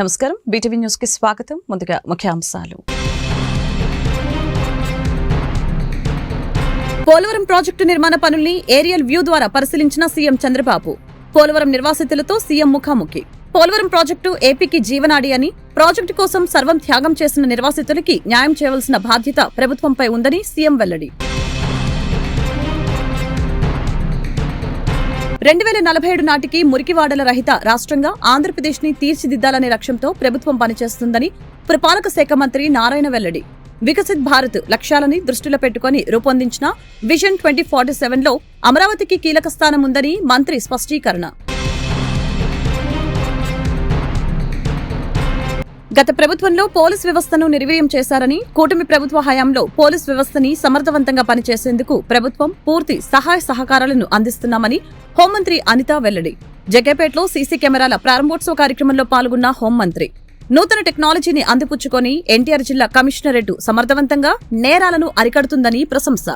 నమస్కారం, BTV news కి స్వాగతం. ముందుగా ముఖ్యాంశాలు. పోలవరం ప్రాజెక్టు నిర్మాణ పనుల్ని ఏరియల్ వ్యూ ద్వారా పరిశీలించిన సీఎం చంద్రబాబు. పోలవరం నిర్వాసితులతో సీఎం ముఖాముఖి. పోలవరం ప్రాజెక్టు ఏపీకి జీవనాడి అని, ప్రాజెక్టు కోసం సర్వం త్యాగం చేసిన నిర్వాసితులకి న్యాయం చేయవలసిన బాధ్యత ప్రభుత్వంపై ఉందని సీఎం వెల్లడి. 2047 నాటికి మురికివాడల రహిత రాష్ట్రంగా ఆంధ్రప్రదేశ్ ని తీర్చిదిద్దాలనే లక్ష్యంతో ప్రభుత్వం పనిచేస్తుందని పురపాలక శాఖ మంత్రి నారాయణ వెల్లడి. వికసిత్ భారత్ లక్ష్యాలని దృష్టిలో పెట్టుకుని రూపొందించిన విజన్ 2047లో అమరావతికి కీలక స్థానం ఉందని మంత్రి స్పష్టీకరణ. గత ప్రభుత్వంలో పోలీస్ వ్యవస్థను నిర్వీర్యం చేశారని, కూటమి ప్రభుత్వ హయాంలో పోలీస్ వ్యవస్థని సమర్థవంతంగా పనిచేసేందుకు ప్రభుత్వం పూర్తి సహాయ సహకారాలను అందిస్తున్నామని హోంమంత్రి అనిత వెల్లడి. జగ్గేపేటలో సీసీ కెమెరాల ప్రారంభోత్సవ కార్యక్రమంలో పాల్గొన్న హోంమంత్రి నూతన టెక్నాలజీని అందిపుచ్చుకొని ఎన్టీఆర్ జిల్లా కమిషనరేట్ సమర్థవంతంగా నేరాలను అరికడుతుందని ప్రశంస.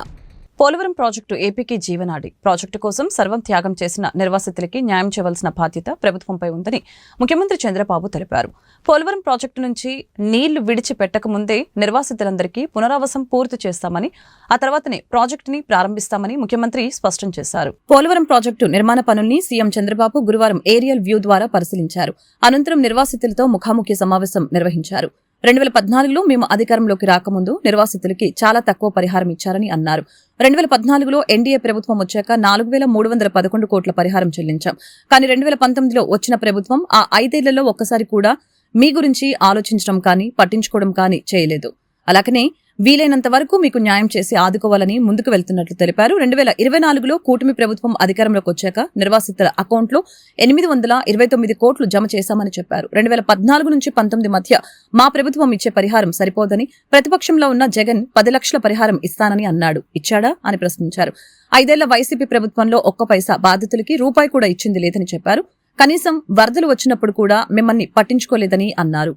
పోలవరం ప్రాజెక్టు ఏపీకి జీవనాడి. ప్రాజెక్టు కోసం సర్వం త్యాగం చేసిన నిర్వాసితులకి న్యాయం చేయవలసిన బాధ్యత ప్రభుత్వంపై ఉందని ముఖ్యమంత్రి చంద్రబాబు తెలిపారు. పోలవరం ప్రాజెక్టు నుంచి నీళ్లు విడిచిపెట్టకముందే నిర్వాసితులందరికీ పునరావాసం పూర్తి చేస్తామని, ఆ తర్వాతనే ప్రాజెక్టుని ప్రారంభిస్తామని ముఖ్యమంత్రి స్పష్టం చేశారు. పోలవరం ప్రాజెక్టు నిర్మాణ పనుల్ని సీఎం చంద్రబాబు గురువారం ఏరియల్ వ్యూ ద్వారా పరిశీలించారు. అనంతరం నిర్వాసితులతో ముఖాముఖి సమావేశం నిర్వహించారు. 2014లో మేము అధికారంలోకి రాకముందు నిర్వాసితులకి చాలా తక్కువ పరిహారం ఇచ్చారని అన్నారు. 2014లో ఎన్డీఏ ప్రభుత్వం వచ్చాక 4,311 కోట్ల పరిహారం చెల్లించాం. కానీ 2019లో వచ్చిన ప్రభుత్వం ఆ 5 ఏళ్లలో ఒక్కసారి కూడా మీ గురించి ఆలోచించడం కానీ పట్టించుకోవడం కానీ చేయలేదు. అలాగనే వీలైనంత వరకు మీకు న్యాయం చేసి ఆదుకోవాలని ముందుకు వెళ్తున్నట్లు తెలిపారు. 2024లో కూటమి ప్రభుత్వం అధికారంలోకి వచ్చాక నిర్వాసితుల అకౌంట్లో 829 కోట్లు జమ చేశామని చెప్పారు. 2014 నుంచి 19 మధ్య మా ప్రభుత్వం ఇచ్చే పరిహారం సరిపోదని, ప్రతిపక్షంలో ఉన్న జగన్ 10 లక్షల పరిహారం ఇస్తానని అన్నాడు. ఇచ్చాడా అని ప్రశ్నించారు. 5 ఏళ్ల వైసీపీ ప్రభుత్వంలో ఒక్క పైసా బాధితులకి రూపాయి కూడా ఇచ్చింది లేదని చెప్పారు. కనీసం వరదలు వచ్చినప్పుడు కూడా మిమ్మల్ని పట్టించుకోలేదని అన్నారు.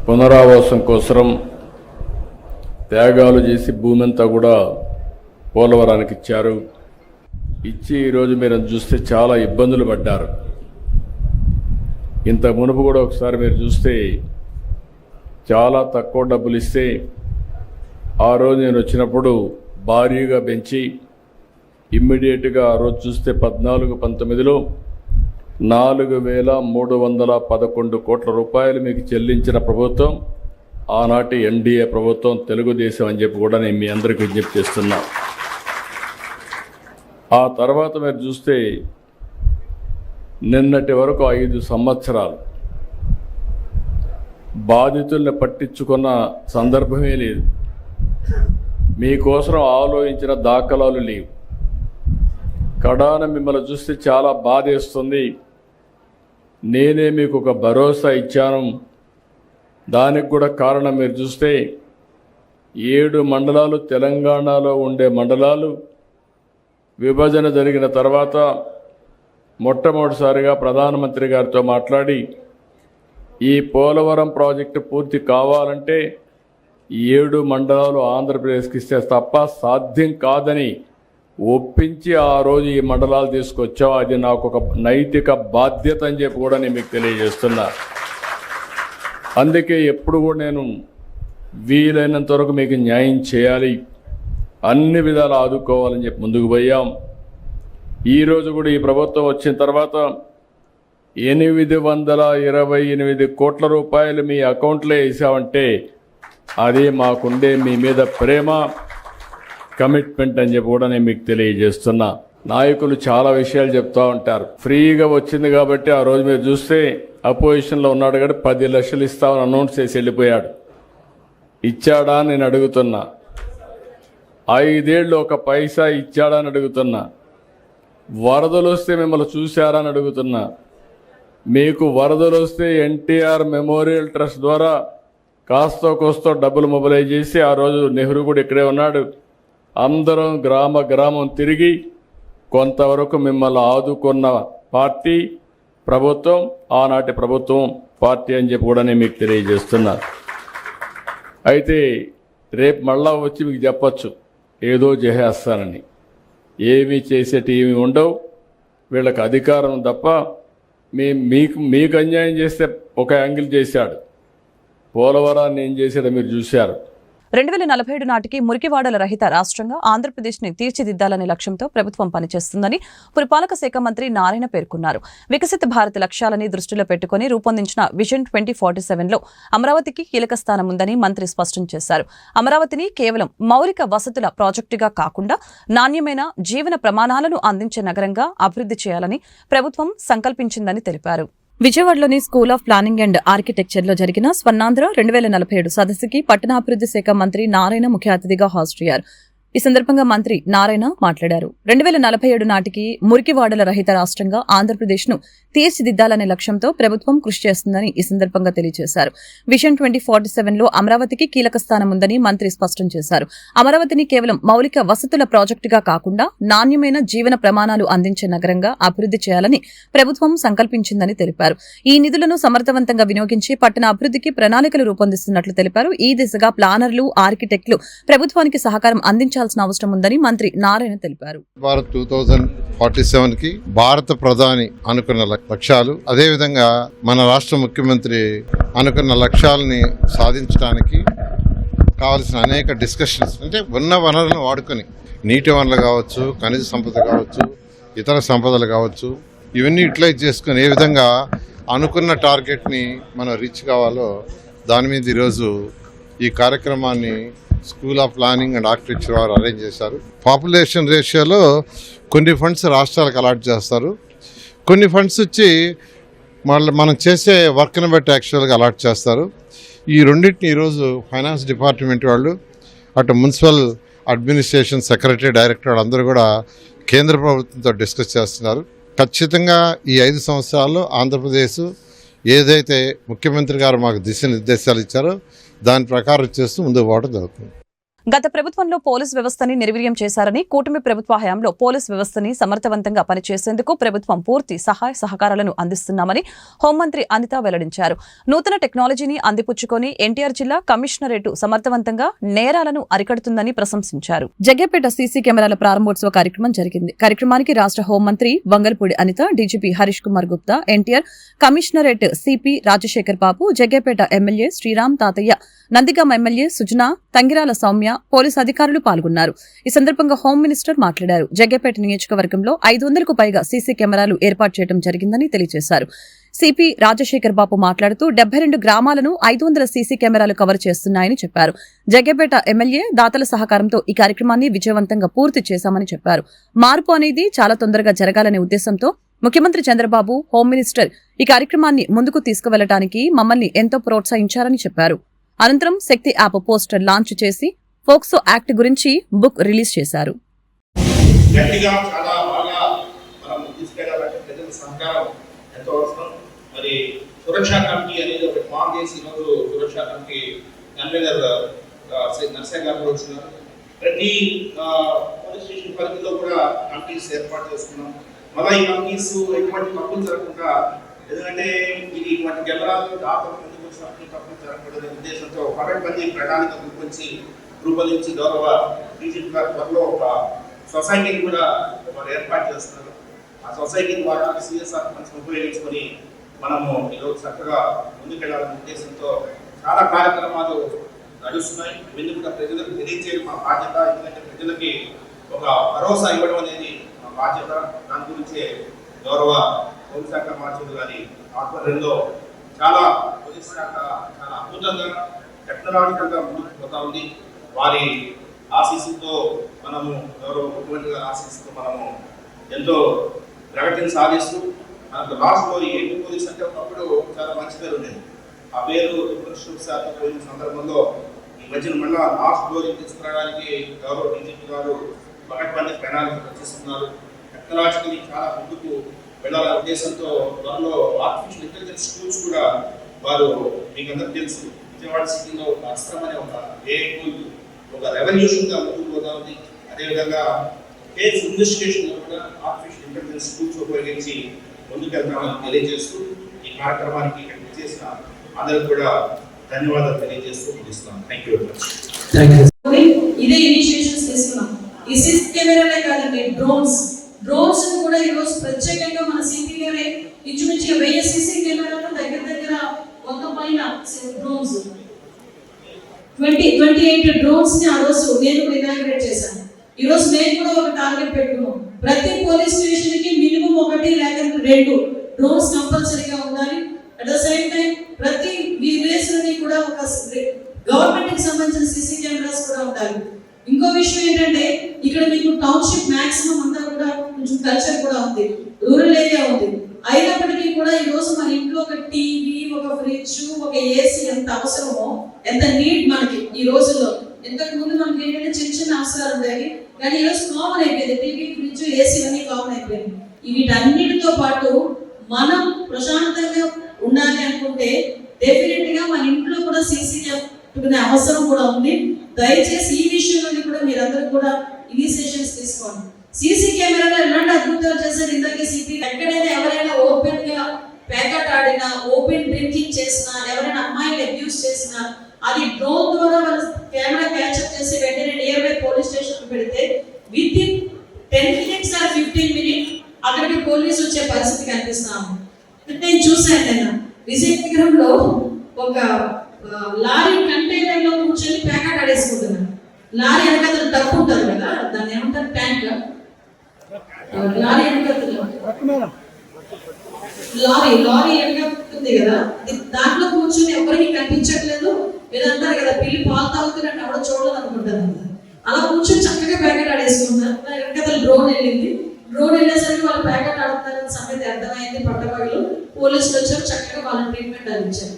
పునరావాసం కోసం త్యాగాలు చేసి భూమి అంతా కూడా పోలవరానికి ఇచ్చారు. ఇచ్చి ఈరోజు మీరు చూస్తే చాలా ఇబ్బందులు పడ్డారు. ఇంత మునుపు కూడా ఒకసారి మీరు చూస్తే చాలా తక్కువ డబ్బులు ఇస్తే ఆ రోజు నేను వచ్చినప్పుడు భారీగా పెంచి ఇమ్మీడియట్గా ఆ రోజు చూస్తే 14-19లో 4,311 కోట్ల రూపాయలు మీకు చెల్లించిన ప్రభుత్వం ఆనాటి ఎన్డీఏ ప్రభుత్వం, తెలుగుదేశం అని చెప్పి కూడా నేను మీ అందరికీ విజ్ఞప్తి చేస్తున్నా. ఆ తర్వాత మీరు చూస్తే నిన్నటి వరకు 5 సంవత్సరాలు బాధితుల్ని పట్టించుకున్న సందర్భమే లేదు. మీకోసం ఆలోచించిన దాఖలాలు లేవు. కడాన మిమ్మల్ని చూస్తే చాలా బాధేస్తుంది. నేనే మీకు ఒక భరోసా ఇచ్చాను. దానికి కూడా కారణం మీరు చూస్తే 7 మండలాలు తెలంగాణలో ఉండే మండలాలు విభజన జరిగిన తర్వాత మొట్టమొదటిసారిగా ప్రధానమంత్రి గారితో మాట్లాడి ఈ పోలవరం ప్రాజెక్టు పూర్తి కావాలంటే 7 మండలాలు ఆంధ్రప్రదేశ్కి ఇస్తే తప్ప సాధ్యం కాదని ఒప్పించి ఆ రోజు ఈ మండలాలు తీసుకొచ్చాం. అది నాకు ఒక నైతిక బాధ్యత అని చెప్పి కూడా నేను మీకు తెలియజేస్తున్నా. అందుకే ఎప్పుడు కూడా నేను వీలైనంత వరకు మీకు న్యాయం చేయాలి, అన్ని విధాలు ఆదుకోవాలని చెప్పి ముందుకు పోయాం. ఈరోజు కూడా ఈ ప్రభుత్వం వచ్చిన తర్వాత 828 కోట్ల రూపాయలు మీ అకౌంట్లో వేసామంటే అది మాకుండే మీ మీద ప్రేమ, కమిట్మెంట్ అని చెప్పి కూడా నేను మీకు తెలియజేస్తున్నా. నాయకులు చాలా విషయాలు చెప్తూ ఉంటారు. ఫ్రీగా వచ్చింది కాబట్టి ఆ రోజు మీరు చూస్తే అపోజిషన్లో ఉన్నాడు కాబట్టి 10 లక్షలు ఇస్తామని అనౌన్స్ చేసి వెళ్ళిపోయాడు. ఇచ్చాడా నేను అడుగుతున్నా. 5 ఏళ్ళు ఒక పైసా ఇచ్చాడా అని అడుగుతున్నా. వరదలు వస్తే మిమ్మల్ని చూశారా అని అడుగుతున్నా. మీకు వరదలు వస్తే ఎన్టీఆర్ మెమోరియల్ ట్రస్ట్ ద్వారా కాస్తో కోస్తో డబ్బులు మొబిలైజ్ చేసి ఆ రోజు నెహ్రూ కూడా ఇక్కడే ఉన్నాడు. అందరం గ్రామం తిరిగి కొంతవరకు మిమ్మల్ని ఆదుకున్న పార్టీ ప్రభుత్వం, ఆనాటి ప్రభుత్వం పార్టీ అని చెప్పి కూడా నేను మీకు తెలియజేస్తున్నా. అయితే రేపు మళ్ళా వచ్చి మీకు చెప్పచ్చు ఏదో చేసేస్తానని. ఏమీ చేసేటి ఏమి ఉండవు. వీళ్ళకి అధికారం తప్ప మీకు అన్యాయం చేస్తే ఒక యాంగిల్ చేశాడు, పోలవరాన్ని ఏం చేశాడో మీరు చూశారు. 2047 నాటికి మురికివాడల రహిత రాష్ట్రంగా ఆంధ్రప్రదేశ్ని తీర్చిదిద్దాలనే లక్ష్యంతో ప్రభుత్వం పనిచేస్తుందని పురపాలక శాఖ మంత్రి నారాయణ పేర్కొన్నారు. వికసిత భారత్ లక్ష్యాలని దృష్టిలో పెట్టుకుని రూపొందించిన విజన్ 2047లో అమరావతికి కీలక స్థానం ఉందని మంత్రి స్పష్టం చేశారు. అమరావతిని కేవలం మౌలిక వసతుల ప్రాజెక్టుగా కాకుండా నాణ్యమైన జీవన ప్రమాణాలను అందించే నగరంగా అభివృద్ధి చేయాలని ప్రభుత్వం సంకల్పించిందని తెలిపారు. విజయవాడలోని school of planning and architecture లో జరిగిన స్వర్ణాంధ్ర 2047 సదస్సుకి పట్టణాభివృద్ధి శాఖ మంత్రి నారాయణ ముఖ్య అతిథిగా హాజరయ్యారు. ఈ సందర్భంగా మంత్రి నారాయణ మాట్లాడారు. 2047 నాటికి మురికివాడల రహిత రాష్ట్రంగా ఆంధ్రప్రదేశ్ను తీర్చిదిద్దాలనే లక్ష్యంతో ప్రభుత్వం కృషి చేస్తుందని ఈ సందర్భంగా తెలియజేశారు. విజన్ 2047లో అమరావతికి కీలక స్థానం ఉందని మంత్రి స్పష్టం చేశారు. అమరావతిని కేవలం మౌలిక వసతుల ప్రాజెక్టుగా కాకుండా నాణ్యమైన జీవన ప్రమాణాలు అందించే నగరంగా అభివృద్ధి చేయాలని ప్రభుత్వం సంకల్పించిందని తెలిపారు. ఈ నిధులను సమర్థవంతంగా వినియోగించి పట్టణ అభివృద్ధికి ప్రణాళికలు రూపొందిస్తున్నట్లు తెలిపారు. ఈ దిశగా ప్లానర్లు, ఆర్కిటెక్టులు ప్రభుత్వానికి సహకారం అందించాల్సిన అవసరం ఉందని మంత్రి నారాయణ తెలిపారు. భారత్ 2047 కి భారత ప్రధాని అనుకున్న లక్ష్యాలు, అదేవిధంగా మన రాష్ట్ర ముఖ్యమంత్రి అనుకున్న లక్ష్యాలని సాధించడానికి కావాల్సిన అనేక డిస్కషన్స్, అంటే ఉన్న వనరులను వాడుకొని నీటి వనరులు కావచ్చు, ఖనిజ సంపద కావచ్చు, ఇతర సంపదలు కావచ్చు, ఇవన్నీ యూటిలైజ్ చేసుకుని ఏ విధంగా అనుకున్న టార్గెట్ని మనం రీచ్ కావాలో దాని మీద ఈరోజు ఈ కార్యక్రమాన్ని school of planning and architecture వారు అరేంజ్ చేశారు. పాపులేషన్ రేషియోలో కొన్ని ఫండ్స్ రాష్ట్రాలకు అలాట్ చేస్తారు, కొన్ని ఫండ్స్ వచ్చి మనం చేసే వర్క్ని బట్టి యాక్చువల్గా అలాట్ చేస్తారు. ఈ రెండింటిని ఈరోజు ఫైనాన్స్ డిపార్ట్మెంట్ వాళ్ళు, అటు మున్సిపల్ అడ్మినిస్ట్రేషన్ సెక్రటరీ, డైరెక్టర్ వాళ్ళందరూ కూడా కేంద్ర ప్రభుత్వంతో డిస్కస్ చేస్తున్నారు. ఖచ్చితంగా ఈ 5 సంవత్సరాల్లో ఆంధ్రప్రదేశ్ ఏదైతే ముఖ్యమంత్రి గారు మాకు దిశానిర్దేశాలు ఇచ్చారో దాని ప్రకారం చేస్తూ ముందుకు పోవడం జరుగుతుంది. గత ప్రభుత్వంలో పోలీస్ వ్యవస్థని నిర్వీర్యం చేశారని, కూటమి ప్రభుత్వ హయాంలో పోలీస్ వ్యవస్థని సమర్థవంతంగా పనిచేసేందుకు ప్రభుత్వం పూర్తి సహాయ సహకారాలను అందిస్తున్నామని హోంమంత్రి అనిత వెల్లడించారు. నూతన టెక్నాలజీని అందిపుచ్చుకొని ఎన్టీఆర్ జిల్లా కమిషనరేటు సమర్థవంతంగా నేరాలను అరికడుతుందని ప్రశంసించారు. జగ్గేపేట సీసీ కెమెరాల ప్రారంభోత్సవ కార్యక్రమం జరిగింది. కార్యక్రమానికి రాష్ట్ర హోంమంత్రి Vangalapudi Anitha, DGP Harish Kumar Gupta, NTR commissionerate CP Rajasekhar Babu, Jaggepeta MLA Sriram Tataiah, Nandigama MLA Sujana, Tangirala Sowmya, police అధికారులు పాల్గొన్నారు. ఈ సందర్భంగా హోం మినిస్టర్ మాట్లాడారు. జగ్గేపేట నియోజకవర్గంలో 500కు పైగా సీసీ కెమెరాలు ఏర్పాటు చేయడం జరిగిందని తెలియజేశారు. సిపి రాజశేఖర్ బాబు మాట్లాడుతూ 72 గ్రామాలను 500 సీసీ కెమెరాలు కవర్ చేస్తున్నాయని చెప్పారు. జగ్గేపేట ఎమ్మెల్యే దాతల సహకారంతో ఈ కార్యక్రమాన్ని విజయవంతంగా పూర్తి చేశామని చెప్పారు. మార్పు అనేది చాలా తొందరగా జరగాలనే ఉద్దేశంతో ముఖ్యమంత్రి చంద్రబాబు, హోం మినిస్టర్ ఈ కార్యక్రమాన్ని ముందుకు తీసుకువెళ్లడానికి మమ్మల్ని ఎంతో ప్రోత్సహించారని చెప్పారు. అనంతరం శక్తి యాప్ పోస్టర్ లాంచ్ చేసి ఫోక్సో యాక్ట్ గురించి బుక్ రిలీజ్ చేశారు. గట్టిగా చాలా బాగా మనం తీసుకెళ్లాలంటే ప్రజల సహకారం ఎంతో అవసరం. మరి సురక్షా కమిటీ అనేది ఒకటి ఫామ్ చేసి ఈరోజు సురక్షా కమిటీ కన్వీనర్ నర్సయ్య గారు వచ్చినారు. ప్రతి పోలీస్ స్టేషన్ పరిధిలో కూడా కమిటీస్ ఏర్పాటు చేసుకున్నాం. మళ్ళీ ఈ కమిటీస్ ఎటువంటి తప్పులు జరగకుండా, ఎందుకంటే ఇది ఇటువంటి కెమెరాలు దాతలు ముందుకు వచ్చినప్పుడు తప్పులు జరగకూడదనే ఉద్దేశంతో 10 మంది ప్రణాళిక రూపొందించి గౌరవ డీజీపీ గారి త్వరలో ఒక సొసైటీని కూడా వారు ఏర్పాటు చేస్తున్నారు. ఆ సొసైటీ ద్వారా సిఎస్ఆర్ ఫండ్స్ ఉపయోగించుకొని మనము ఈరోజు చక్కగా ముందుకెళ్లాలనే ఉద్దేశంతో చాలా కార్యక్రమాలు నడుస్తున్నాయి. ఇవన్నీ కూడా ప్రజలకు తెలియజేయడం మా బాధ్యత. ఎందుకంటే ప్రజలకి ఒక భరోసా ఇవ్వడం అనేది మా బాధ్యత. దాని గురించే గౌరవ పోలీస్ శాఖ మార్చులు గారి ఆధ్వర్యంలో చాలా పోలీస్ శాఖ చాలా అద్భుతంగా టెక్నాలజికల్గా ముందుకు పోతా ఉంది. వారి ఆశీస్సుతో మనము గౌరవ ముఖ్యమంత్రి గారి ఆశీస్సుతో మనము ఎంతో ప్రగతిని సాధిస్తూ మనకు రాష్ట్రంలో ఏంటి పోలీస్ అంటే ఒకప్పుడు చాలా మంచి పేరు ఉండేది. ఆ పేరు పోయిన సందర్భంలో ఈ మధ్యన మళ్ళా లాస్ట్ ఫ్లోర్ తీసుకురావడానికి గౌరవ డీజీపీ గారు పకడ్బందీ ప్రణాళిక రచిస్తున్నారు. టెక్నాలజికలీ చాలా ముందుకు వెళ్ళాలనే ఉద్దేశంతో త్వరలో ఆర్టిఫిషియల్ ఇంటెలిజెన్స్ స్కూల్స్ కూడా వారు మీకు అందరికీ తెలుసు విజయవాడ సిటీలో ఒక అస్త్రం అనే ఒక ఏఐ టూల్ ఒక రెవల్యూషన్గా ముందుకు పోతా ఉంది. అదేవిధంగా కేస్ ఇన్వెస్టిగేషన్లో కూడా ఆర్టిఫిషియల్ ఇంటెలిజెన్స్ స్కూల్స్ ఉపయోగించి ముందుకెళ్తామని తెలియజేస్తూ ఈ కార్యక్రమానికి ఇక్కడ చేసిన అందరికి కూడా ధన్యవాదాలు తెలియజేస్తూ ముగిస్తున్నాను. Thank you very much. ఇదే ఇనిషియేషన్స్ తీసుకున్నాం. ఈ సిసి కెమెరాలే కాదండి, డ్రోన్స్ కూడా ఈరోజు ప్రత్యేకంగా మన సిపి గారే ఇంచుమించుగా డ్రోన్స్ 28 డ్రోన్స్ ని ఆ రోజు నేను కూడా ఇనాగ్రేట్ చేశాను. ఈ రోజు నేను కూడా ఒక టార్గెట్ పెట్టుకున్నాం. ప్రతి పోలీస్ స్టేషన్ కి మినిమం 1 లేక 2 డ్రోన్స్ కంపల్సరీగా ఉండాలి. అట్ ద సేమ్ టైం ప్రతి విలేజ్ లోని కూడా ఒక గవర్నమెంట్ కి సంబంధించిన సీసీ కెమెరాస్ కూడా ఉండాలి. ఇంకో విషయం ఏంటంటే ఇక్కడ మీకు టౌన్షిప్ మాక్సిమం అంతా కూడా కొంచెం కల్చర్ కూడా ఉంది, రూరల్ ఏరియా ఉంది. అయినప్పటికీ కూడా ఈ రోజు మన ఇంట్లో ఒక టీవీ, ఒక ఫ్రిడ్జ్, ఒక ఏసీ ఎంత అవసరమో, ఎంత నీడ్ మనకి ఈ రోజుల్లో. ఇంతకు ముందు మనకి ఏంటంటే చిన్న చిన్న అవసరాలు ఉండేవి, కానీ ఈ రోజు కామన్ అయిపోయింది. టీవీ, ఫ్రిడ్జ్, ఏసీ అన్ని కామన్ అయిపోయింది. వీటన్నిటితో పాటు మనం ప్రశాంతంగా ఉండాలి అనుకుంటే డెఫినెట్ గా మన ఇంట్లో కూడా సీసీ పెట్టుకునే అవసరం కూడా ఉంది. దయచేసి ఈ విషయంలో కూడా మీరందరూ కూడా ఇనిషియేషన్స్ తీసుకోండి. సీసీ కెమెరాలో ఎలాంటి అద్భుతాలు చేశారు ఇందాకే సిపి. ఎక్కడైనా ఎవరైనా ఓపెన్ గా ప్యాకెట్ ఆడినా, ఓపెన్ డ్రింకింగ్ చేసినా, ఎవరైనా అమ్మాయిని అబ్యూస్ చేసినా, అది డ్రోన్ ద్వారా వాళ్ళ కెమెరా క్యాప్చర్ చేసి వెంటనే నియర్ బై పోలీస్ స్టేషన్ పెడితే with in 10 minutes or 15 minutes అక్కడికి పోలీసు వచ్చే పరిస్థితి కనిపిస్తాము. నేను చూశాను, నేను విజయనగరంలో ఒక లారీ కంటైనర్ లో కూర్చొని ప్యాకెట్ ఆడేసుకుంటున్నాను. లారీ వెనకాల డబ్బు ఉంటుంది కదా, దాన్ని ఏమంటారు, ట్యాంక్. లారీ వెనకాల కదా, దాంట్లో కూర్చొని ఎవరికి కనిపించట్లేదు. మీరు అంటారు కదా, పిల్లి పాలు తాగుతున్నట్టు ఎవడో చూడలేదు అనుకుంటారు. అలా కూర్చొని చక్కగా ప్యాకెట్ ఆడేసుకుంటారు. వెనకాల డ్రోన్ వెళ్ళింది. డ్రోన్ వెళ్ళేసరికి వాళ్ళు ప్యాకెట్ ఆడుతున్నారని సంగతి అర్థమైంది. పట్టపగలు పోలీసులు వచ్చారు, చక్కగా వాళ్ళని ట్రీట్మెంట్ అందించారు.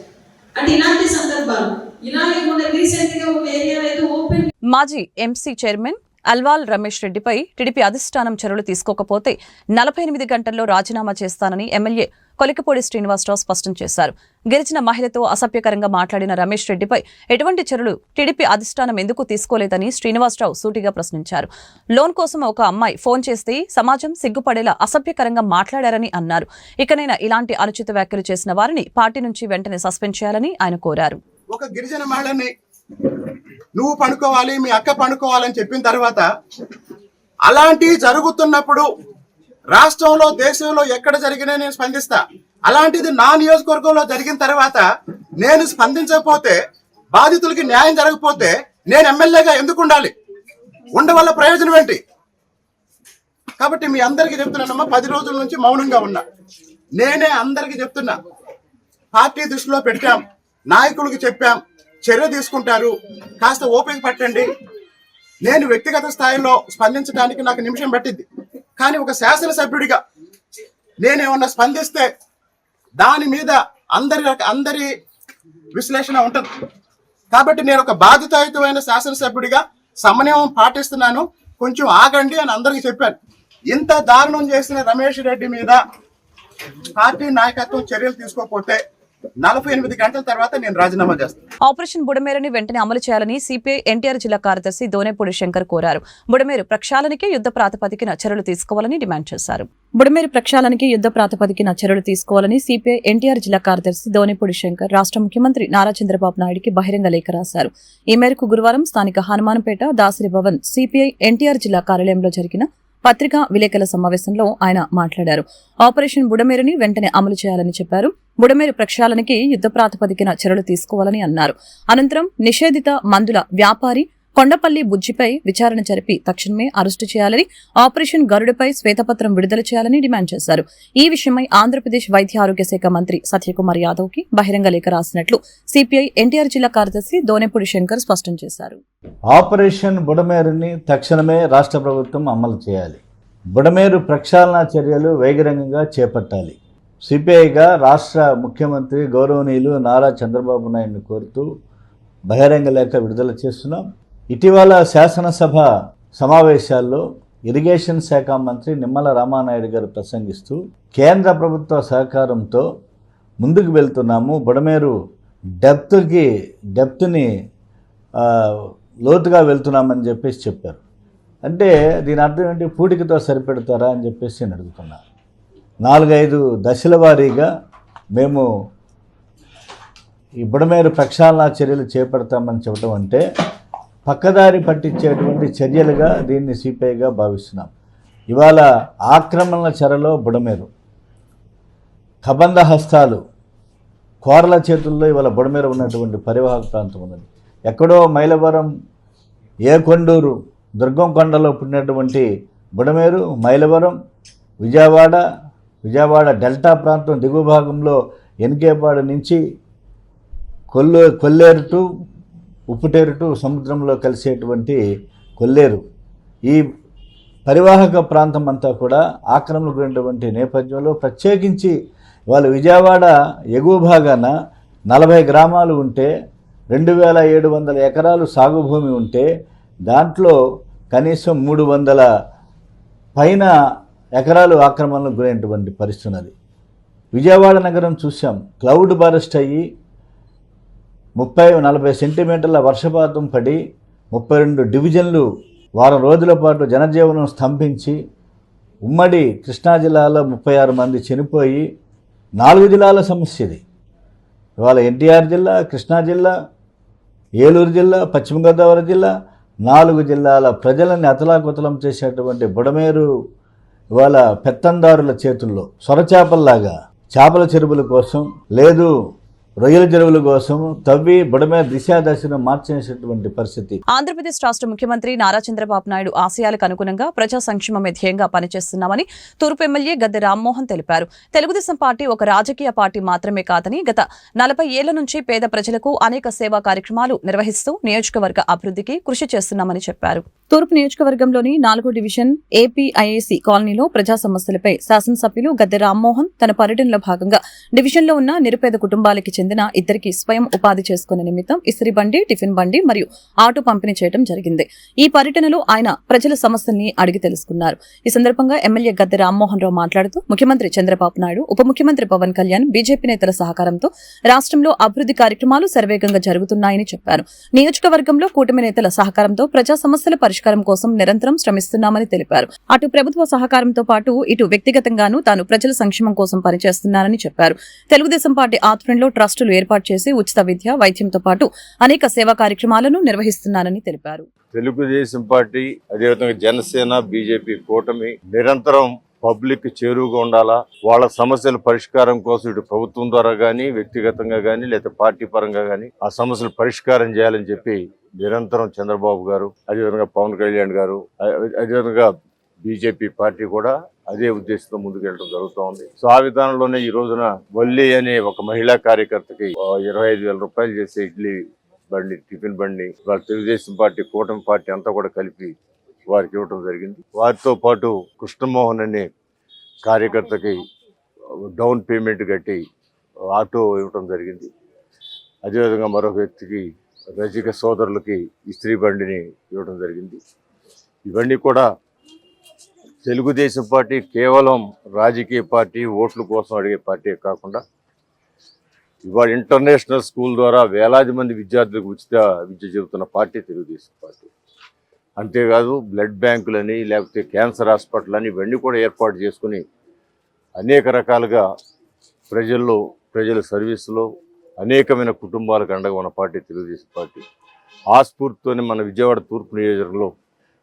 అంటే ఇలాంటి సందర్భాలు ఇలాగే ఉన్న రీసెంట్ గా ఒక ఏరియాలో అయితే ఓపెన్. మాజీ ఎంసీ చైర్మన్ అల్వాల్ రమేష్ రెడ్డిపై టీడీపీ అధిష్టానం చర్యలు తీసుకోకపోతే 48 గంటల్లో రాజీనామా చేస్తానని ఎమ్మెల్యే కొలికపూడి శ్రీనివాసరావు స్పష్టం చేశారు. గిరిజన మహిళతో అసభ్యకరంగా మాట్లాడిన రమేష్ రెడ్డిపై ఎటువంటి చర్యలు టీడీపీ అధిష్టానం ఎందుకు తీసుకోలేదని శ్రీనివాసరావు సూటిగా ప్రశ్నించారు. లోన్ కోసం ఒక అమ్మాయి ఫోన్ చేస్తే సమాజం సిగ్గుపడేలా అసభ్యకరంగా మాట్లాడారని అన్నారు. ఇకనైనా ఇలాంటి అనుచిత వ్యాఖ్యలు చేసిన వారిని పార్టీ నుంచి వెంటనే సస్పెండ్ చేయాలని ఆయన కోరారు. ఒక గిరిజన మహిళని నువ్వు పనుకోవాలి, మీ అక్క పనుకోవాలని చెప్పిన తర్వాత అలాంటివి జరుగుతున్నప్పుడు రాష్ట్రంలో, దేశంలో ఎక్కడ జరిగినా నేను స్పందిస్తా. అలాంటిది నా నియోజకవర్గంలో జరిగిన తర్వాత నేను స్పందించకపోతే, బాధితులకి న్యాయం జరగకపోతే నేను ఎమ్మెల్యేగా ఎందుకు ఉండాలి? ఉండవల్ల ప్రయోజనం ఏంటి? కాబట్టి మీ అందరికీ చెప్తున్నానమ్మా, 10 రోజుల నుంచి మౌనంగా ఉన్నా. నేనే అందరికీ చెప్తున్నా, పార్టీ దృష్టిలో పెట్టాం, నాయకులకు చెప్పాం, చర్య తీసుకుంటారు, కాస్త ఓపిక పట్టండి. నేను వ్యక్తిగత స్థాయిలో స్పందించడానికి నాకు నిమిషం పట్టింది, కానీ ఒక శాసనసభ్యుడిగా నేనేమన్నా స్పందిస్తే దాని మీద అందరి విశ్లేషణ ఉంటుంది. కాబట్టి నేను ఒక బాధ్యతాయుతమైన శాసనసభ్యుడిగా సమన్వయం పాటిస్తున్నాను, కొంచెం ఆగండి అని అందరికీ చెప్పాను. ఇంత దారుణం చేసిన రమేష్ రెడ్డి మీద పార్టీ నాయకత్వం చర్యలు తీసుకోకపోతే 48 గంటల తర్వాత నేను రాజీనామా చేస్తాను. ఆపరేషన్ బుడమేరుని వెంటనే అమలు చేయాలని సిపిఐ ఎన్టీఆర్ జిల్లా కార్యదర్శి దోనేపూడి శంకర్ కోరారు. బుడమేరు ప్రక్షాళనకి యుద్ధ ప్రాతిపదికన చర్యలు తీసుకోవాలని డిమాండ్ చేశారు. బుడమేరు ప్రక్షాళనకి యుద్ధ ప్రాతిపదికన చర్యలు తీసుకోవాలని సిపిఐ ఎన్టీఆర్ జిల్లా కార్యదర్శి దోనేపూడి శంకర్ రాష్ట్ర ముఖ్యమంత్రి నారా చంద్రబాబు నాయుడికి బహిరంగ లేఖ రాశారు. ఈ మేరకు గురువారం స్థానిక హనుమాన్పేట దాసరి భవన్ సిపిఐ ఎన్టీఆర్ జిల్లా కార్యాలయంలో జరిగిన పత్రికా విలేకరుల సమావేశంలో ఆయన మాట్లాడారు. ఆపరేషన్ బుడమేరుని వెంటనే అమలు చేయాలని చెప్పారు. బుడమేరు ప్రక్షాళనకి యుద్ధ ప్రాతిపదికన చర్యలు తీసుకోవాలని అన్నారు. అనంతరం నిషేధిత మందుల వ్యాపారి కొండపల్లి బుజ్జిపై విచారణ జరిపి తక్షణమే అరెస్టు చేయాలని, ఆపరేషన్ గరుడపై శ్వేతపత్రం విడుదల చేయాలని డిమాండ్ చేశారు. ఈ విషయమై ఆంధ్రప్రదేశ్ వైద్య ఆరోగ్య శాఖ మంత్రి సత్యకుమార్ యాదవ్ కి బహిరంగ లేఖ రాసినట్లు సిపిఐ ఎన్టీఆర్ జిల్లా కార్యదర్శి దోనేపూడి శంకర్ స్పష్టం చేశారు. ఆపరేషన్ బుడమేరుని తక్షణమే రాష్ట్ర ప్రభుత్వం అమలు చేయాలి. బుడమేరు ప్రక్షాళన చర్యలు వేగరంగంగా చేపట్టాలి. సిపిఐగా రాష్ట్ర ముఖ్యమంత్రి గౌరవనీయులు నారా చంద్రబాబు నాయుడిని కోరుతూ బహిరంగ లేఖ విడుదల చేస్తున్నాం. ఇటీవల శాసనసభ సమావేశాల్లో ఇరిగేషన్ శాఖ మంత్రి నిమ్మల రామానాయుడు గారు ప్రసంగిస్తూ కేంద్ర ప్రభుత్వ సహకారంతో ముందుకు వెళ్తున్నాము, బుడమేరు డెప్త్ని లోతుగా వెళ్తున్నామని చెప్పేసి చెప్పారు. అంటే దీని అర్థం ఏంటి? పూడికతో సరిపెడతారా అని చెప్పేసి నేను అడుగుతున్నాను. 4-5 దశల వారీగా మేము ఈ బుడమేరు ప్రక్షాళన చర్యలు చేపడతామని చెప్పడం అంటే పక్కదారి పట్టించేటువంటి చర్యలుగా దీన్ని సిపిఐగా భావిస్తున్నాం. ఇవాళ ఆక్రమణల చెరలో బుడమేరు, కబంధ హస్తాలు కోరల చేతుల్లో ఇవాళ బుడమేరు ఉన్నటువంటి పరివాహక ప్రాంతం ఉన్నది. ఎక్కడో మైలవరం, ఏ కొండూరు, దుర్గం కొండలో పుట్టినటువంటి బుడమేరు, మైలవరం, విజయవాడ డెల్టా ప్రాంతం దిగువ భాగంలో ఎన్కేపాడు నుంచి కొల్లేరు టు ఉప్పుటేరు టు సముద్రంలో కలిసేటువంటి కొల్లేరు, ఈ పరివాహక ప్రాంతం అంతా కూడా ఆక్రమణకు గురైనటువంటి నేపథ్యంలో ప్రత్యేకించి వాళ్ళు విజయవాడ ఎగువ భాగాన 40 గ్రామాలు ఉంటే 2700 ఎకరాలు సాగు భూమి ఉంటే దాంట్లో కనీసం 300 పైన ఎకరాలు ఆక్రమణకు గురైనటువంటి పరిస్థితి ఉన్నది. విజయవాడ నగరం చూసాం, క్లౌడ్ బరస్ట్ అయ్యి 30-40 సెంటీమీటర్ల వర్షపాతం పడి 32 డివిజన్లు వారం రోజుల పాటు జనజీవనం స్తంభించి ఉమ్మడి కృష్ణా జిల్లాలో 36 మంది చనిపోయి 4 జిల్లాల సమస్య ఇది. ఇవాళ ఎన్టీఆర్ జిల్లా, కృష్ణా జిల్లా, ఏలూరు జిల్లా, పశ్చిమ గోదావరి జిల్లా, 4 జిల్లాల ప్రజలని అతలాకుతలం చేసేటువంటి బుడమేరు ఇవాళ పెత్తందారుల చేతుల్లో సొరచేపల్లాగా చేపల చెరువుల కోసం లేదు రొయ్యల చెరువుల కోసం తవ్వి బుడమేరు దిశాదశను మార్చేసేటువంటి పరిస్థితి. ఆంధ్రప్రదేశ్ రాష్ట్ర ముఖ్యమంత్రి నారా చంద్రబాబు నాయుడు ఆశయాలకు అనుగుణంగా ప్రజా సంక్షేమం ధ్యేయంగా పనిచేస్తున్నామని తూర్పు ఎమ్మెల్యే గద్దె రామ్మోహన్ తెలిపారు. తెలుగుదేశం పార్టీ ఒక రాజకీయ పార్టీ మాత్రమే కాదని గత 40 ఏళ్ల నుంచి పేద ప్రజలకు అనేక సేవా కార్యక్రమాలు నిర్వహిస్తూ నియోజకవర్గ అభివృద్ధికి కృషి చేస్తున్నామని చెప్పారు. తూర్పు నియోజకవర్గంలోని 4వ డివిజన్ ఏపీఐఏసీ కాలనీలో ప్రజా సమస్యలపై శాసనసభ్యులు గద్దె రామ్మోహన్ తన పర్యటనలో భాగంగా డివిజన్లో ఉన్న నిరుపేద కుటుంబాలకి చెందిన 2 స్వయం ఉపాధి చేసుకునే నిమిత్తం ఇస్త్రీ బండి, టిఫిన్ బండి మరియు ఆటో పంపిణీ చేయడం జరిగింది. ఈ పర్యటనలో ఆయన ప్రజల సమస్యల్ని అడిగి తెలుసుకున్నారు. ఈ సందర్భంగా ఎమ్మెల్యే గద్దె రామ్మోహన్ రావు మాట్లాడుతూ ముఖ్యమంత్రి చంద్రబాబు నాయుడు, ఉప ముఖ్యమంత్రి పవన్ కళ్యాణ్, బీజేపీ నేతల సహకారంతో రాష్ట్రంలో అభివృద్ధి కార్యక్రమాలు శరవేగంగా జరుగుతున్నాయని చెప్పారు. నియోజకవర్గంలో కూటమి నేతల సహకారంతో ప్రజా సమస్యల పరిష్కారం కోసం నిరంతరం శ్రమిస్తున్నామని తెలిపారు. అటు ప్రభుత్వ సహకారంతో పాటు ఇటు వ్యక్తిగతంగానూ తాను ప్రజల సంక్షేమం కోసం పనిచేస్తున్నానని చెప్పారు. తెలుగుదేశం పార్టీ ఆధ్వర్యంలో ట్రస్టులు ఏర్పాటు చేసి ఉచిత విద్య, వైద్యంతో పాటు అనేక సేవా కార్యక్రమాలను నిర్వహిస్తున్నానని తెలిపారు. తెలుగుదేశం పార్టీ, అదేవిధంగా జనసేన, బీజేపీ కూటమి నిరంతరం పబ్లిక్ చేరువుగా ఉండాలా, వాళ్ళ సమస్యల పరిష్కారం కోసం ఇటు ప్రభుత్వం ద్వారా కానీ, వ్యక్తిగతంగా కానీ, లేదా పార్టీ పరంగా కానీ ఆ సమస్యలు పరిష్కారం చేయాలని చెప్పి నిరంతరం చంద్రబాబు గారు, అదేవిధంగా పవన్ కళ్యాణ్ గారు, అదేవిధంగా బీజేపీ పార్టీ కూడా అదే ఉద్దేశంతో ముందుకెళ్ళడం జరుగుతూ ఉంది. సో ఆ విధానంలోనే ఈ రోజున వల్లి అనే ఒక మహిళా కార్యకర్తకి 25,000 రూపాయలు చేసే ఇడ్లీ బండి, టిఫిన్ బండి వాళ్ళ తెలుగుదేశం పార్టీ, కూటమి పార్టీ అంతా కూడా కలిపి వారికి ఇవ్వడం జరిగింది. వారితో పాటు కృష్ణమోహన్ అనే కార్యకర్తకి డౌన్ పేమెంట్ కట్టి ఆటో ఇవ్వడం జరిగింది. అదేవిధంగా మరొక వ్యక్తికి, రజిక సోదరులకి ఇస్త్రీ బండిని ఇవ్వడం జరిగింది. ఇవన్నీ కూడా తెలుగుదేశం పార్టీ కేవలం రాజకీయ పార్టీ, ఓట్ల కోసం అడిగే పార్టీ కాకుండా ఇవాళ ఇంటర్నేషనల్ స్కూల్ ద్వారా వేలాది మంది విద్యార్థులకు ఉచిత విద్య చెబుతున్న పార్టీ తెలుగుదేశం పార్టీ. అంతేకాదు బ్లడ్ బ్యాంకులని, లేకపోతే క్యాన్సర్ హాస్పిటల్ అని ఇవన్నీ కూడా ఏర్పాటు చేసుకుని అనేక రకాలుగా ప్రజల సర్వీసులో అనేకమైన కుటుంబాలకు అండగా ఉన్న పార్టీ తెలుగుదేశం పార్టీ. ఆ స్ఫూర్తితోనే మన విజయవాడ తూర్పు నియోజకవర్గంలో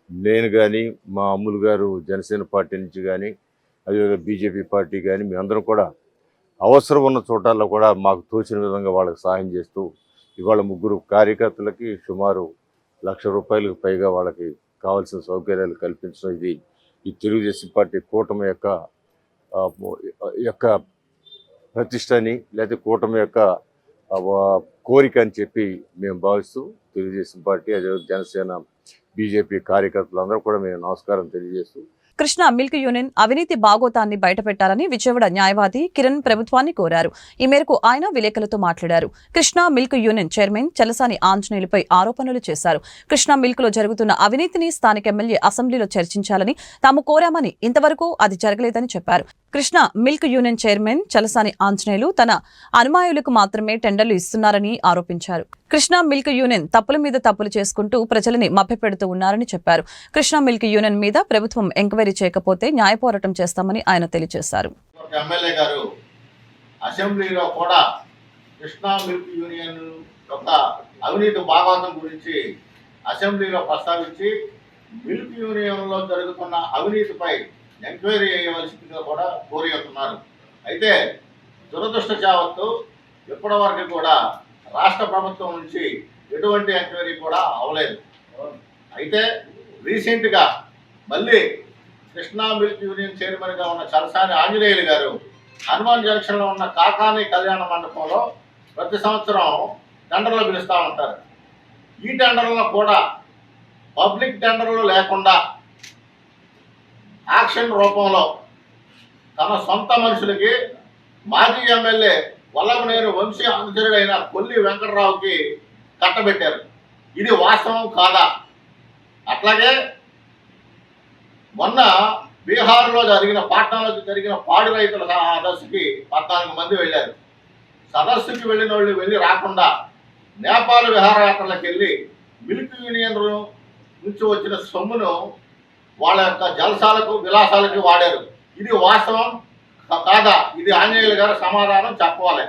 నేను కానీ, మా అమ్ములు గారు జనసేన పార్టీ నుంచి కానీ, అదేవిధంగా బీజేపీ పార్టీ కానీ, మేమందరం కూడా అవసరం ఉన్న చోటాల్లో కూడా మాకు తోచిన విధంగా వాళ్ళకి సహాయం చేస్తూ ఇవాళ 3 కార్యకర్తలకి సుమారు ₹1,00,000 పైగా వాళ్ళకి కావాల్సిన సౌకర్యాలు కల్పించడం ఇది ఈ తెలుగుదేశం పార్టీ కూటమి యొక్క ప్రతిష్టని, లేదా కూటమి యొక్క కోరిక అని చెప్పి మేము భావిస్తూ తెలుగుదేశం పార్టీ, అదే జనసేన, బీజేపీ కార్యకర్తలందరూ కూడా మేము నమస్కారం తెలియజేస్తూ కృష్ణా మిల్క్ యూనియన్ అవినీతి బాగోతాన్ని బయటపెట్టాలని విజయవాడ న్యాయవాది కిరణ్ ప్రభుత్వాన్ని కోరారు. ఈ మేరకు ఆయన విలేకరులతో మాట్లాడారు. Krishna milk union chairman Chalasani ఆంజనేయులపై ఆరోపణలు చేశారు. కృష్ణా మిల్క్ లో జరుగుతున్న అవినీతిని స్థానిక ఎమ్మెల్యే అసెంబ్లీలో చర్చించాలని తాము కోరామని, ఇంతవరకు అది జరగలేదని చెప్పారు. Krishna milk union chairman Chalasani Anjaneyulu తన అనుమాయులకు మాత్రమే టెండర్లు ఇస్తున్నారని ఆరోపించారు. కృష్ణా మిల్క్ యూనియన్ తప్పుల మీద తప్పులు చేసుకుంటూ ప్రజలని మభ్యపెడుతూ ఉన్నారని చెప్పారు. కృష్ణా మిల్క్ యూనియన్ మీద ప్రభుత్వం ఎంక్వైరీ చేయకపోతే న్యాయ పోరాటం చేస్తామని ఆయన తెలియజేశారు. ఎమ్మెల్యే గారు అసెంబ్లీలో కూడా కృష్ణా మిల్క్ యూనియన్ యొక్క అవినీతి భాగవతం గురించి అసెంబ్లీలో ప్రస్తావించి మిల్క్ యూనియన్లో జరుగుతున్న అవినీతిపై ఎంక్వైరీ చేయవలసిందిగా కూడా కోరుతున్నారు. అయితే దురదృష్టవశాత్తు ఇప్పటి వరకు కూడా రాష్ట్ర ప్రభుత్వం నుంచి ఎటువంటి ఎంక్వైరీ కూడా అవ్వలేదు. అయితే రీసెంట్గా మళ్ళీ కృష్ణా మిల్క్ యూనియన్ చైర్మన్గా ఉన్న చలసాని ఆంజనేయులు గారు హనుమాన్ జంక్షన్లో ఉన్న కాకాని కళ్యాణ మండపంలో ప్రతి సంవత్సరం టెండర్లు పిలుస్తూ ఉంటారు. ఈ టెండర్లను కూడా పబ్లిక్ టెండర్లు లేకుండా యాక్షన్ రూపంలో తన సొంత మనుషులకి మాజీ ఎమ్మెల్యే వల్లభనేని వంశీ అనుచరుడైన కొల్లి వెంకటరావుకి కట్టబెట్టారు. ఇది వాస్తవం కాదా? అట్లాగే మొన్న బీహార్లో పాట్నాలో జరిగిన పాడి రైతుల సదస్సుకి 14 మంది వెళ్ళారు. సదస్సుకి వెళ్ళిన వాళ్ళు వెళ్ళి రాకుండా నేపాల్ విహారయాత్రలకు వెళ్ళి మిల్క్ యూనియన్ నుంచి వచ్చిన సొమ్మును వాళ్ళ యొక్క జలసాలకు విలాసాలకు వాడారు. ఇది వాస్తవం కాదా? ఇది ఆంజనేయులు గారు సమాధానం చెప్పవాలి.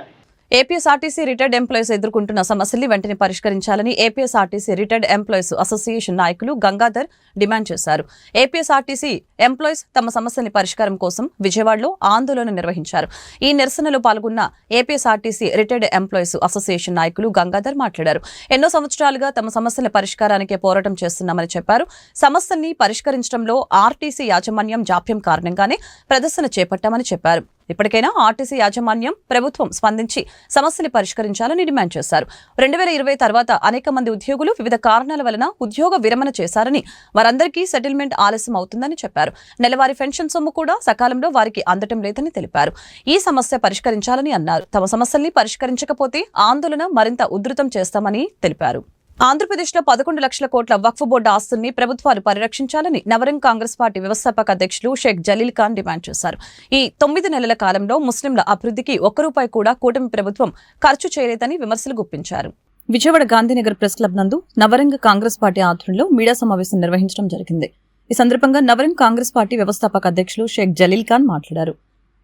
ఏపీఎస్ఆర్టీసీ రిటైర్డ్ ఎంప్లాయీస్ ఎదుర్కొంటున్న సమస్యల్ని వెంటనే పరిష్కరించాలని ఏపీఎస్ఆర్టీసీ రిటైర్డ్ ఎంప్లాయీస్ అసోసియేషన్ నాయకులు గంగాధర్ డిమాండ్ చేశారు. ఏపీఎస్ఆర్టీసీ ఎంప్లాయీస్ తమ సమస్యల్ని పరిష్కారం కోసం విజయవాడలో ఆందోళన నిర్వహించారు. ఈ నిరసనలో పాల్గొన్న ఏపీఎస్ఆర్టీసీ రిటైర్డ్ ఎంప్లాయీస్ అసోసియేషన్ నాయకులు గంగాధర్ మాట్లాడారు. ఎన్నో సంవత్సరాలుగా తమ సమస్యల పరిష్కారానికే పోరాటం చేస్తున్నామని చెప్పారు. సమస్యల్ని పరిష్కరించడంలో ఆర్టీసీ యాజమాన్యం జాప్యం కారణంగానే ప్రదర్శన చేపట్టామని చెప్పారు. ఇప్పటికైనా ఆర్టీసీ యాజమాన్యం ప్రభుత్వం స్పందించి సమస్యలు పరిష్కరించాలని డిమాండ్ చేశారు. 2020 తర్వాత అనేక మంది ఉద్యోగులు వివిధ కారణాల వలన ఉద్యోగ విరమణ చేశారని, వారందరికీ సెటిల్మెంట్ ఆలస్యం అవుతుందని చెప్పారు. నెలవారీ పెన్షన్ సొమ్ము కూడా సకాలంలో వారికి అందటం లేదని తెలిపారు. ఈ సమస్య పరిష్కరించాలని అన్నారు. తమ సమస్యల్ని పరిష్కరించకపోతే ఆందోళన మరింత ఉధృతం చేస్తామని తెలిపారు. ఆంధ్రప్రదేశ్లో 11 లక్షల కోట్ల వక్ఫ్ బోర్డు ఆస్తుల్ని ప్రభుత్వాలు పరిరక్షించాలని నవరంగ్ కాంగ్రెస్ పార్టీ వ్యవస్థాపక అధ్యక్షులు షేక్ జలీల్ ఖాన్ డిమాండ్ చేశారు. ఈ 9 నెలల కాలంలో ముస్లింల అభివృద్ధికి ₹1 కూడా కూటమి ప్రభుత్వం ఖర్చు చేయలేదని విమర్శలు గుప్పించారు. విజయవాడ గాంధీనగర్ ప్రెస్ క్లబ్ నందు నవరంగ్ కాంగ్రెస్ పార్టీ ఆధ్వర్యంలో మీడియా సమావేశం నిర్వహించడం జరిగింది. ఈ సందర్భంగా నవరంగ్ కాంగ్రెస్ పార్టీ వ్యవస్థాపక అధ్యక్షులు షేక్ జలీల్ ఖాన్ మాట్లాడారు.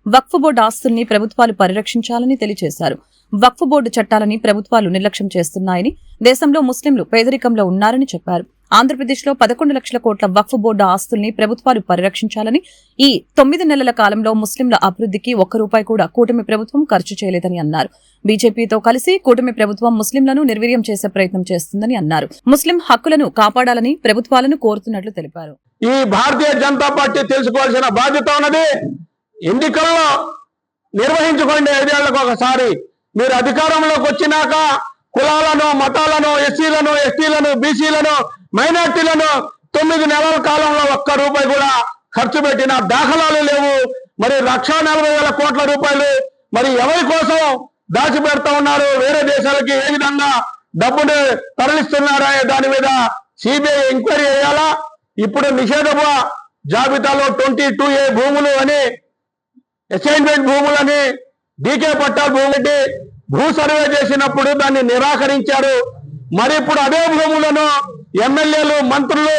వక్ఫ్ బోర్డు ఆస్తుల్ని ప్రభుత్వాలు పరిరక్షించాలని తెలియజేశారు. వక్ఫ్ బోర్డు చట్టాలని ప్రభుత్వాలు నిర్లక్ష్యం చేస్తున్నాయని, దేశంలో ముస్లింలు పేదరికంలో ఉన్నారని చెప్పారు. ఆంధ్రప్రదేశ్లో 11 లక్షల కోట్ల వక్ఫ్ బోర్డు ఆస్తుల్ని ప్రభుత్వాలు పరిరక్షించాలని, ఈ 9 నెలల కాలంలో ముస్లింల అభివృద్ధికి ₹1 కూడా కూటమి ప్రభుత్వం ఖర్చు చేయలేదని అన్నారు. బీజేపీతో కలిసి కూటమి ప్రభుత్వం ముస్లింలను నిర్వీర్యం చేసే ప్రయత్నం చేస్తుందని అన్నారు. ముస్లిం హక్కులను కాపాడాలని ప్రభుత్వాలను కోరుతున్నట్లు తెలిపారు. ఈ భారతీయ జనతా పార్టీ తెలుసుకోవాల్సిన బాధ్యత ఉన్నది. ఎన్నికల్లో నిర్వహించుకోండి. 5 ఏళ్లకు ఒకసారి. మీరు అధికారంలోకి వచ్చినాక కులాలను, మతాలను, ఎస్సీలను, ఎస్టీలను, బీసీలను, మైనార్టీలను 9 నెలల కాలంలో ₹1 కూడా ఖర్చు పెట్టిన దాఖలాలు లేవు. మరి 1,40,000 కోట్ల రూపాయలు మరి ఎవరి కోసం దాచిపెడతా ఉన్నారు? వేరే దేశాలకి ఏ విధంగా డబ్బును తరలిస్తున్నారనే దాని మీద సిబిఐ ఎంక్వైరీ చేయాలా? ఇప్పుడు నిషేధ జాబితాలో 22A భూములు అని, అసైన్మెంట్ భూములని, డీకే పట్టాల భూములని భూ సర్వే చేసినప్పుడు దాన్ని నిరాకరించారు. మరి ఇప్పుడు అదే భూములను ఎమ్మెల్యేలు, మంత్రులు,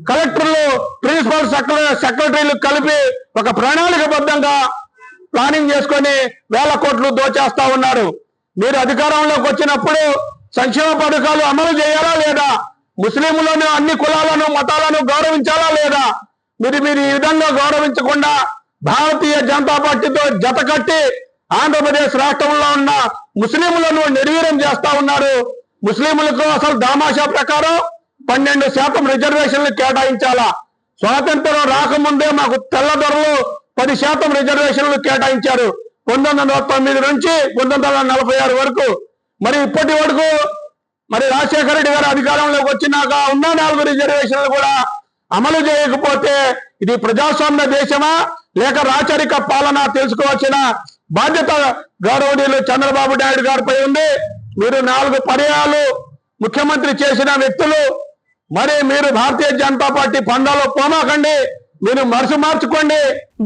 కలెక్టర్లు, ప్రిన్సిపల్ సెక్రటరీలు కలిపి ఒక ప్రణాళికబద్ధంగా ప్లానింగ్ చేసుకొని ₹1,000 కోట్లు దోచేస్తా ఉన్నారు. మీరు అధికారంలోకి వచ్చినప్పుడు సంక్షేమ పథకాలు అమలు చేయాలా లేదా? ముస్లింలను, అన్ని కులాలను, మతాలను గౌరవించాలా లేదా? మీరు ఈ విధంగా గౌరవించకుండా భారతీయ జనతా పార్టీతో జత కట్టి ఆంధ్రప్రదేశ్ రాష్ట్రంలో ఉన్న ముస్లింలను నిర్వీర్యం చేస్తా ఉన్నారు. ముస్లింలకు అసలు దామాషా ప్రకారం 12% రిజర్వేషన్లు కేటాయించాలా? స్వాతంత్రం రాకముందే మాకు తెల్లదొరలు 10% రిజర్వేషన్లు కేటాయించారు. 1909 నుంచి 1946 వరకు. మరి ఇప్పటి వరకు మరి రాజశేఖర రెడ్డి గారు అధికారంలోకి వచ్చినాక ఉన్న 4 రిజర్వేషన్లు కూడా అమలు చేయకపోతే ఇది ప్రజాస్వామ్య దేశమా లేక రాచరిక పాలన తెలుసుకోవాల్సిన బాధ్యత గౌరవనీయులు చంద్రబాబు నాయుడు గారిపై ఉంది. మీరు 4 పర్యాయాలు ముఖ్యమంత్రి చేసిన వ్యక్తులు, మరి మీరు భారతీయ జనతా పార్టీ పందాలో పోమాకండి, మీరు మనసు మార్చుకోండి.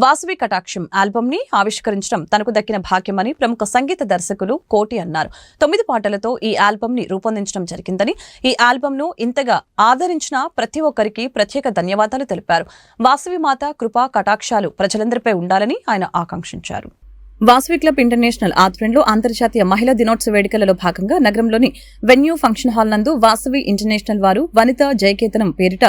వాసవి కటాక్షం ఆల్బమ్ ని ఆవిష్కరించడం తనకు దక్కిన భాగ్యమని ప్రముఖ సంగీత దర్శకులు కోటి అన్నారు. 9 పాటలతో ఈ ఆల్బమ్ ని రూపొందించడం జరిగిందని, ఈ ఆల్బమ్ ను ఇంతగా ఆదరించిన ప్రతి ఒక్కరికి ప్రత్యేక ధన్యవాదాలు తెలిపారు. వాసవి మాత కృపా కటాక్షాలు ప్రజలందరిపై ఉండాలని ఆయన ఆకాంక్షించారు. వాసవి క్లబ్ ఇంటర్నేషనల్ ఆధ్వర్యంలో అంతర్జాతీయ మహిళా దినోత్సవ వేడుకలలో భాగంగా నగరంలోని వెన్యూ ఫంక్షన్ హాల్ నందు వాసవి ఇంటర్నేషనల్ వారు వనితా జయకేతనం పేరిట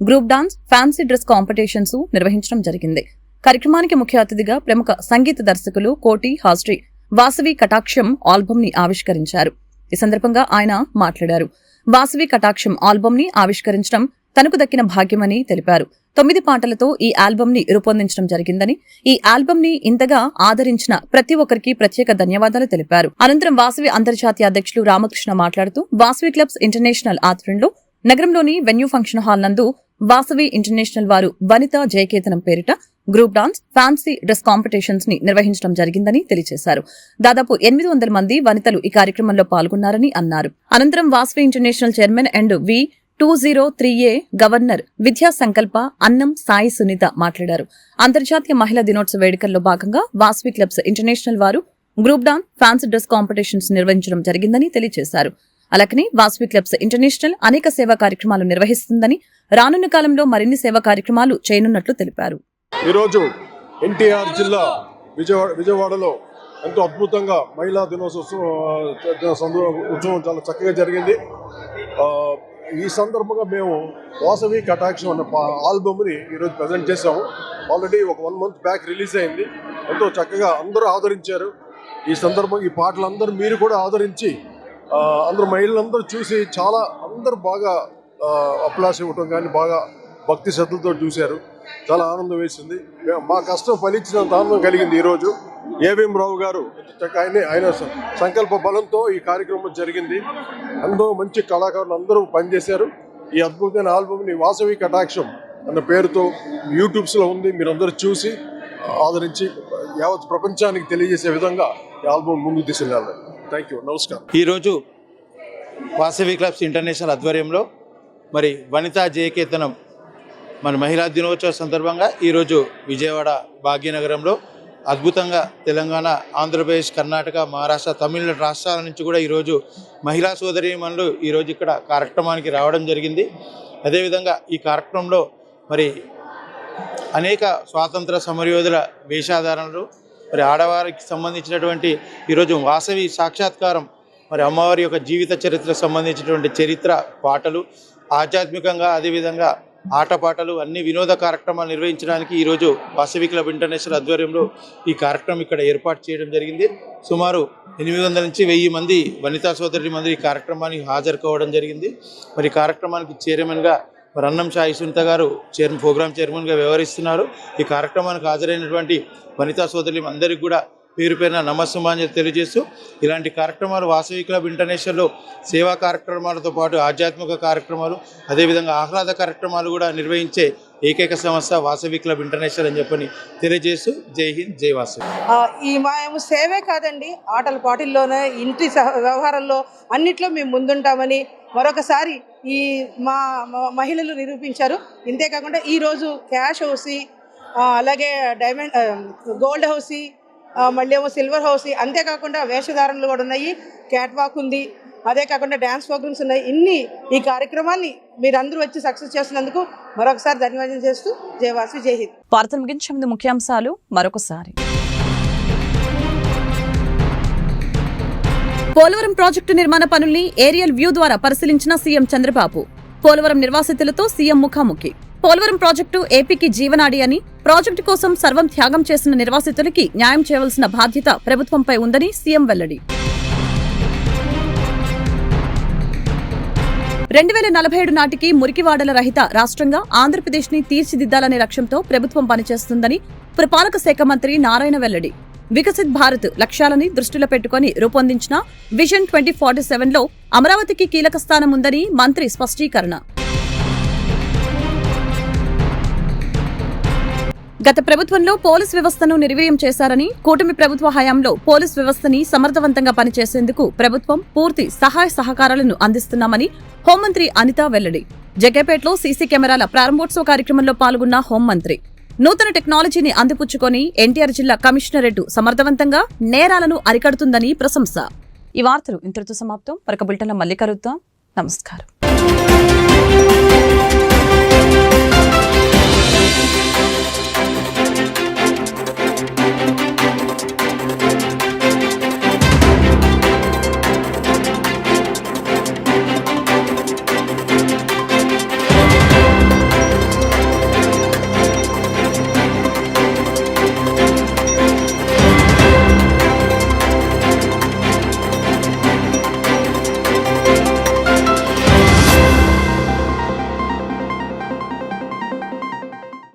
group dance, fancy dress competitions నిర్వహించడం జరిగింది. కార్యక్రమానికి ముఖ్య అతిథిగా ప్రముఖ సంగీత దర్శకులు కోటి హాస్ట్రీ వాసవి కటాక్షం ఆల్బమ్ ని ఆవిష్కరించారు. ఈ సందర్భంగా ఆయన మాట్లాడారు. వాసవి కటాక్షం ఆల్బమ్ ని ఆవిష్కరించడం తనకు దక్కిన భాగ్యమని తెలిపారు. 9 పాటలతో ఈ ఆల్బమ్ ని రూపొందించడం జరిగిందని, ఈ ఆల్బమ్ ని ఇంతగా ఆదరించిన ప్రతి ఒక్కరికి ప్రత్యేక ధన్యవాదాలు తెలిపారు. అనంతరం వాసవి అంతర్జాతీయ అధ్యక్షులు రామకృష్ణ మాట్లాడుతూ వాసవి క్లబ్స్ ఇంటర్నేషనల్ ఆధ్వర్యంలో నగరంలోని వెన్యూ ఫంక్షన్ హాల్ నందు వాసవి ఇంటర్నేషనల్ వారు వనితా జయకేతనం పేరిట group dance, fancy dress competitions ని నిర్వహించడం జరిగిందని తెలియజేశారు. దాదాపు 800 మంది వనితలు ఈ కార్యక్రమంలో పాల్గొన్నారని అన్నారు. అనంతరం Vasavi international chairman and V203A governor విద్యా సంకల్ప అన్నం సాయి సునీత మాట్లాడారు. అంతర్జాతీయ మహిళా దినోత్సవ వేడుకల్లో భాగంగా వాసవి క్లబ్స్ ఇంటర్నేషనల్ వారు group dance, fancy dress competitions నిర్వహించడం జరిగిందని తెలియజేశారు. అలాగనే వాసవి క్లబ్స్ ఇంటర్నేషనల్ అనేక సేవా కార్యక్రమాలు నిర్వహిస్తుందని, రానున్న కాలంలో మరిన్ని సేవా కార్యక్రమాలు చేయనున్నట్లు తెలిపారు. ఈరోజు ఎన్టీఆర్ జిల్లా విజయవాడలో ఎంతో అద్భుతంగా మహిళా ఉత్సవం చాలా చక్కగా జరిగింది. ఈ సందర్భంగా మేము వాసవి కటాక్షం అన్న ఆల్బమ్ని ఈరోజు ప్రజెంట్ చేసాము. ఆల్రెడీ ఒక 1 month బ్యాక్ రిలీజ్ అయింది. ఎంతో చక్కగా అందరూ ఆదరించారు. ఈ సందర్భంగా ఈ పాటలందరూ మీరు కూడా ఆదరించి అందరూ మహిళలందరూ చూసి చాలా అందరూ బాగా అప్లాస్ ఇవ్వటం కానీ బాగా భక్తి శ్రద్ధలతో చూశారు. చాలా ఆనందం వేసింది. మా కష్టం ఫలించినంత ఆనందం కలిగింది. ఈరోజు ఏవిఎం రావు గారు ఆయన సంకల్ప బలంతో ఈ కార్యక్రమం జరిగింది. అందరూ మంచి కళాకారులు అందరూ పనిచేశారు. ఈ అద్భుతమైన ఆల్బమ్ని వాసవి కటాక్షం అన్న పేరుతో యూట్యూబ్స్లో ఉంది. మీరందరూ చూసి ఆదరించి యావత్ ప్రపంచానికి తెలియజేసే విధంగా ఈ ఆల్బమ్ ముందుకు తీసుకెళ్ళాలి. Thank you. నమస్కారం. ఈరోజు వాసవి క్లబ్స్ ఇంటర్నేషనల్ ఆధ్వర్యంలో మరి వనితా జయకేతనం మన మహిళా దినోత్సవ సందర్భంగా ఈరోజు విజయవాడ భాగ్యనగరంలో అద్భుతంగా తెలంగాణ, ఆంధ్రప్రదేశ్, కర్ణాటక, మహారాష్ట్ర, తమిళనాడు రాష్ట్రాల నుంచి కూడా ఈరోజు మహిళా సోదరీమణులు ఈరోజు ఇక్కడ కార్యక్రమానికి రావడం జరిగింది. అదేవిధంగా ఈ కార్యక్రమంలో మరి అనేక స్వాతంత్ర సమరయోధుల వేషధారణలు, మరి ఆడవారికి సంబంధించినటువంటి ఈరోజు వాసవి సాక్షాత్కారం, మరి అమ్మవారి యొక్క జీవిత చరిత్రకు సంబంధించినటువంటి చరిత్ర, పాటలు, ఆధ్యాత్మికంగా అదేవిధంగా ఆటపాటలు అన్ని వినోద కార్యక్రమాలు నిర్వహించడానికి ఈరోజు వాసవి క్లబ్ ఇంటర్నేషనల్ ఆధ్వర్యంలో ఈ కార్యక్రమం ఇక్కడ ఏర్పాటు చేయడం జరిగింది. సుమారు 800 నుంచి 1000 మంది వనితా సోదరి మంది ఈ కార్యక్రమానికి హాజరు కావడం జరిగింది. మరి ఈ కార్యక్రమానికి చైర్మన్గా మరి అన్నం సాయి సునీత గారు ప్రోగ్రామ్ చైర్మన్గా వ్యవహరిస్తున్నారు. ఈ కార్యక్రమానికి హాజరైనటువంటి వనితా సోదరులు అందరికీ కూడా పేరు పేరున నమస్సుమాంజలి తెలియజేస్తూ ఇలాంటి కార్యక్రమాలు వాసవి క్లబ్ ఇంటర్నేషనల్లో సేవా కార్యక్రమాలతో పాటు ఆధ్యాత్మిక కార్యక్రమాలు అదేవిధంగా ఆహ్లాద కార్యక్రమాలు కూడా నిర్వహించే ఏకైక సంస్థ వాసవి క్లబ్ ఇంటర్నేషనల్ అని చెప్పని తెలియజేస్తూ జై హింద్, జై వాసవి. ఈ మేము సేవే కాదండి, ఆటల పాటల్లోనే, ఇంటి వ్యవహారంలో అన్నిట్లో మేము ముందుంటామని మరొకసారి ఈ మా మహిళలు నిరూపించారు. ఇంతేకాకుండా ఈరోజు క్యాష్ హౌసీ, అలాగే గోల్డ్ హౌసీ, మళ్ళీ ఏమో సిల్వర్ హౌస్, అంతేకాకుండా వేషధారణలు కూడా ఉన్నాయి, క్యాట్ వాక్ ఉంది, అదే కాకుండా డ్యాన్స్ ప్రోగ్రామ్స్ ఉన్నాయి. ఈ కార్యక్రమాన్ని మీరందరూ వచ్చి సక్సెస్ చేసినందుకు మరొకసారి ధన్యవాదాలు చేస్తూ జై వాసవి, జై హింద్. వార్తలు ముగించే ముందు ముఖ్యాంశాలు మరొకసారి. పోలవరం ప్రాజెక్టు నిర్మాణ పనుల్ని ఏరియల్ వ్యూ ద్వారా పరిశీలించిన సీఎం చంద్రబాబు. పోలవరం నిర్వాసితులతో సీఎం ముఖాముఖి. పోలవరం ప్రాజెక్టు ఏపీకి జీవనాడి అని, ప్రాజెక్టు కోసం సర్వం త్యాగం చేసిన నిర్వాసితులకి న్యాయం చేయవలసిన బాధ్యత ప్రభుత్వంపై ఉందని సీఎం వెల్లడి. 2047 నాటికి మురికివాడల రహిత రాష్ట్రంగా ఆంధ్రప్రదేశ్ ని తీర్చిదిద్దాలనే లక్ష్యంతో ప్రభుత్వం పనిచేస్తుందని పురపాలక శాఖ మంత్రి నారాయణ వెల్లడి. వికసిత్ భారత్ లక్ష్యాలని దృష్టిలో పెట్టుకుని రూపొందించిన విజన్ 2047లో అమరావతికి కీలక స్థానం ఉందని మంత్రి స్పష్టీకరణ. గత ప్రభుత్వంలో పోలీస్ వ్యవస్థను నిర్వీర్యం చేశారని, కూటమి ప్రభుత్వ హయాంలో పోలీస్ వ్యవస్థని సమర్థవంతంగా పనిచేసేందుకు ప్రభుత్వం పూర్తి సహాయ సహకారాలను అందిస్తున్నామని హోంమంత్రి అనిత వెల్లడి. జగ్గేపేటలో సీసీ కెమెరాల ప్రారంభోత్సవ కార్యక్రమంలో పాల్గొన్న హోంమంత్రి నూతన టెక్నాలజీని అందిపుచ్చుకొని ఎన్టీఆర్ జిల్లా కమిషనరేట్ సమర్థవంతంగా నేరాలను అరికడుతుందని ప్రశంస. ఈ వార్తలు ఇంతటితో సమాప్తం. మరొక బులెటిన్లో మళ్ళీ కలుద్దాం. నమస్కారం.